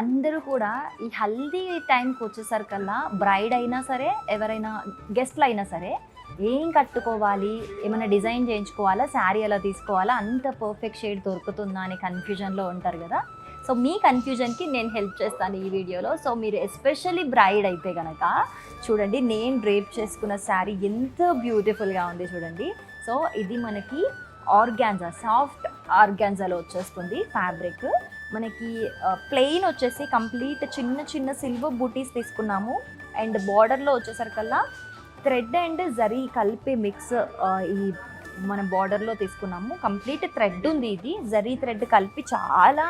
అందరూ కూడా ఈ హల్దీ టైంకి వచ్చేసరికల్లా బ్రైడ్ అయినా సరే, ఎవరైనా గెస్ట్లు అయినా సరే, ఏం కట్టుకోవాలి, ఏమైనా డిజైన్ చేయించుకోవాలా, శారీ ఎలా తీసుకోవాలా, అంత పర్ఫెక్ట్ షేడ్ దొరుకుతుందా అనే కన్ఫ్యూజన్లో ఉంటారు కదా. సో మీ కన్ఫ్యూజన్కి నేను హెల్ప్ చేస్తాను ఈ వీడియోలో. సో మీరు ఎస్పెషల్లీ బ్రైడ్ అయితే కనుక చూడండి, నేను డ్రేప్ చేసుకున్న శారీ ఎంత బ్యూటిఫుల్గా ఉంది చూడండి. సో ఇది మనకి ఆర్గాన్జా, సాఫ్ట్ ఆర్గాన్జాలో వచ్చేస్తుంది ఫ్యాబ్రిక్. మనకి ప్లెయిన్ వచ్చేసి కంప్లీట్ చిన్న చిన్న సిల్వర్ బూటీస్ తీసుకున్నాము. అండ్ బార్డర్లో వచ్చేసరికల్లా థ్రెడ్ అండ్ జరీ కలిపి మిక్స్ ఈ మన బార్డర్లో తీసుకున్నాము. కంప్లీట్ థ్రెడ్ ఉంది, ఇది జరీ థ్రెడ్ కలిపి చాలా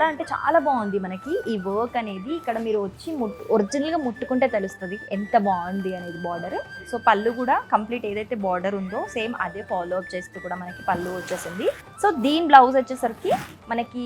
అంటే చాలా బాగుంది మనకి ఈ వర్క్ అనేది. ఇక్కడ మీరు వచ్చి ఒరిజినల్గా ముట్టుకుంటే తెలుస్తుంది ఎంత బాగుంది అనేది బార్డర్. సో పళ్ళు కూడా కంప్లీట్ ఏదైతే బార్డర్ ఉందో సేమ్ అదే ఫాలో అప్ చేస్తూ కూడా మనకి పళ్ళు వచ్చేసింది. సో దీని బ్లౌజ్ వచ్చేసరికి మనకి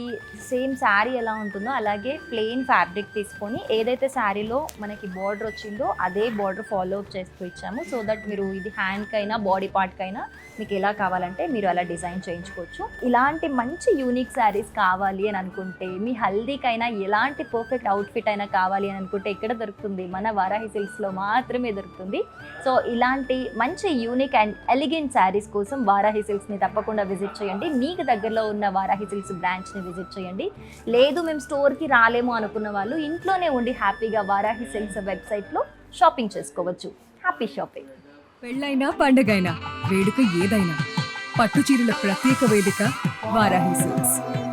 సేమ్ శారీ ఎలా ఉంటుందో అలాగే ప్లెయిన్ ఫ్యాబ్రిక్ తీసుకొని ఏదైతే శారీలో మనకి బార్డర్ వచ్చిందో అదే బార్డర్ ఫాలో అప్ చేస్తూ ఇచ్చాము. సో దట్ మీరు ఇది హ్యాండ్కైనా బాడీ పార్ట్కైనా మీకు ఎలా కావాలంటే మీరు అలా డిజైన్ చేయించుకోవచ్చు. ఇలాంటి మంచి యూనిక్ శారీస్ కావాలి అని అనుకుంటే, మీ హల్దీకైనా ఎలాంటి పర్ఫెక్ట్ అవుట్ఫిట్ అయినా కావాలి అని అనుకుంటే ఎక్కడ దొరుకుతుంది? మన వారాహి సిల్క్స్లో మాత్రమే దొరుకుతుంది. సో ఇలాంటి మంచి యూనిక్ అండ్ ఎలిగెంట్ శారీస్ కోసం వారాహి సిల్క్స్ని తప్పకుండా విజిట్ చేయండి. మీకు దగ్గరలో ఉన్న వారాహి సిల్క్స్ బ్రాంచ్ని విజిట్ చేయండి. లేదు మేము స్టోర్కి రాలేము అనుకున్న వాళ్ళు ఇంట్లోనే ఉండి హ్యాపీగా వారాహి సిల్క్స్ వెబ్సైట్లో షాపింగ్ చేసుకోవచ్చు. Happy shopping. పెళ్ళైనా పండగైనా వేడుక ఏదైనా పట్టు చీరల ప్రత్యేక వేదిక వారాహి సిల్క్స్.